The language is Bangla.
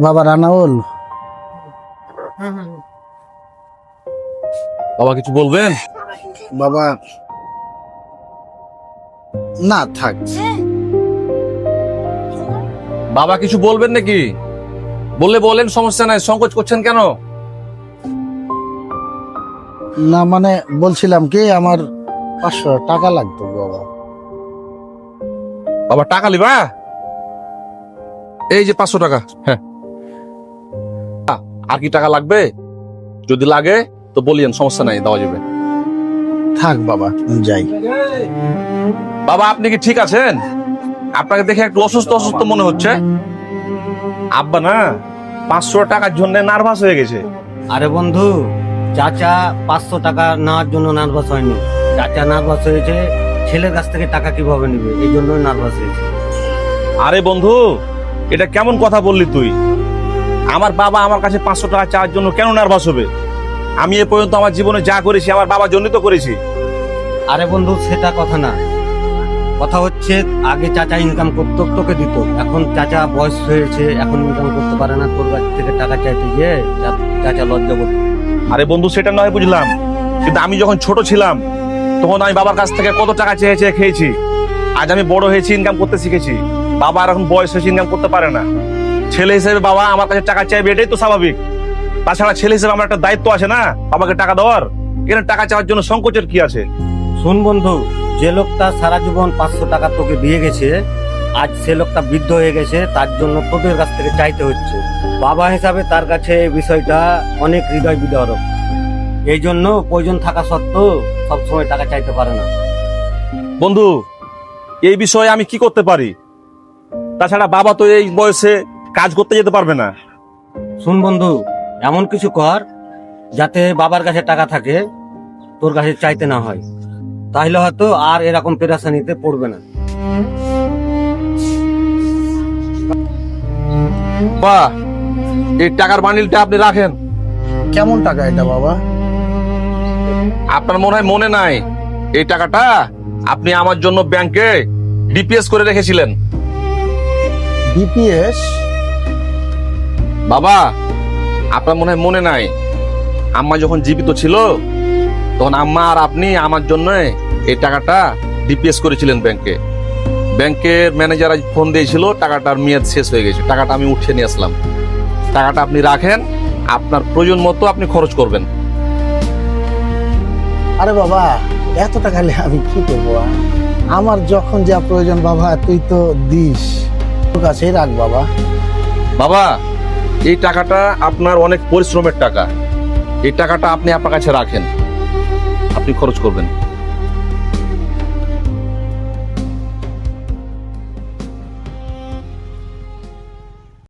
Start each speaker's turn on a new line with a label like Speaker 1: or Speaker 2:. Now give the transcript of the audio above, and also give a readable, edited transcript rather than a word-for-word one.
Speaker 1: বাবা রানাউল,
Speaker 2: বাবা কিছু বলবেন?
Speaker 1: বাবা না থাক।
Speaker 2: বাবা কিছু বলবেন নাকি? বললে বলেন, সমস্যা নাই, সংকোচ করছেন কেন?
Speaker 1: না মানে বলছিলাম কি, আমার 500 টাকা লাগতো বাবা।
Speaker 2: বাবা টাকা লিবা? এই যে 500 টাকা। হ্যাঁ, আর কি টাকা লাগবে? যদি লাগে তো বলিয়েন, সমস্যা নাই, দেওয়া যাবে।
Speaker 1: থাক বাবা, যাই।
Speaker 2: বাবা আপনি কি ঠিক আছেন? আপনাকে দেখে একটু অসুস্থ অসুস্থ মনে হচ্ছে। আব্বা না 500 টাকার জন্য নার্ভাস হয়ে গেছে।
Speaker 3: আরে বন্ধু, চাচা 500 টাকা নেওয়ার জন্য নার্ভাস হয়নি। চাচা নার্ভাস হয়েছে ছেলের কাছ থেকে টাকা কিভাবে নিবে, এই জন্যই নার্ভাস হয়েছে।
Speaker 2: আরে বন্ধু, এটা কেমন কথা বললি তুই? আমার বাবা আমার কাছে 500 টাকা চাওয়ার জন্য কেন নার্ভাস হবে? আমি এ পর্যন্ত আমার জীবনে যা করেছি আমার বাবার জন্যই তো করেছি।
Speaker 3: আরে বন্ধু, সেটা কথা না, কথা হচ্ছে আগে চাচা ইনকাম করতো, তোকে দিত। এখন চাচা বয়স হয়েছে, এখন ইনকাম করতে পারে না, তোর কাছ থেকে টাকা চাইতে গিয়ে চাচা লজ্জা বোধ।
Speaker 2: আরে বন্ধু সেটা নয় বুঝলাম, কিন্তু আমি যখন ছোট ছিলাম তখন আমি বাবার কাছ থেকে কত টাকা চেয়ে চেয়ে খেয়েছি। আজ আমি বড় হয়েছি, ইনকাম করতে শিখেছি। বাবা আর এখন বয়স হয়েছে, ইনকাম করতে পারে না। ছেলে হিসেবে বাবা আমার কাছে টাকা চাইবে, এটাই তো স্বাভাবিক। তাছাড়া ছেলে হিসেবে আমার একটা দায়িত্ব আছে না বাবাকে টাকা দেওয়ার। এখানে টাকা চাওয়ার জন্য সংকোচের কি আছে?
Speaker 3: শোন বন্ধু, যে লোকটা সারা জীবন 500 টাকা তোকে দিয়ে গেছে, আজ সে লোকটা বৃদ্ধ হয়ে গেছে, তার জন্য তোদের কাছ থেকে চাইতে হচ্ছে। বাবা হিসাবে তার কাছে এই বিষয়টা অনেক হৃদয় বিদারক। এই জন্য প্রয়োজন থাকা সত্ত্বেও সবসময় টাকা চাইতে পারে না।
Speaker 2: বন্ধু এই বিষয়ে আমি কি করতে পারি? তাছাড়া বাবা তো এই বয়সে কাজ করতে যেতে পারবে না।
Speaker 3: শুন বন্ধু, এমন কিছু কর যাতে বাবার কাছে টাকা থাকে, তোর কাছে চাইতে না হয়, তাহলে হয়তো আর এরকম পেরেশানিতে পড়বে না।
Speaker 2: বা এই টাকার বান্ডিলটা আপনি রাখেন।
Speaker 1: কেমন টাকা এটা বাবা?
Speaker 2: আপনার মনে হয় মনে নাই, এই টাকাটা আপনি আমার জন্য ব্যাংকে ডিপিএস করে রেখেছিলেন।
Speaker 1: ডিপিএস?
Speaker 2: বাবা আপনার মনে হয় মনে নাই, আম্মা যখন জীবিত ছিল তখন আম্মা আর আপনি আমার জন্য এই টাকাটা ডিপিএস করেছিলেন ব্যাংকে। ব্যাংকের ম্যানেজার আজ ফোন দিয়েছিল, টাকাটার মেয়াদ শেষ হয়ে গেছে, টাকাটা আমি উঠিয়ে নিয়ে আসলাম। টাকাটা আপনি রাখেন, আপনার প্রয়োজন মতো আপনি খরচ করবেন।
Speaker 1: আরে বাবা, এত টাকা নিয়ে আমি কি করবো? আমার যখন যা প্রয়োজন বাবা, তুই তো দিস, তোর কাছেই রাখ বাবা।
Speaker 2: বাবা এই টাকাটা আপনার অনেক পরিশ্রমের টাকা, এই টাকাটা আপনি আপনার কাছে রাখেন, আপনি খরচ করবেন।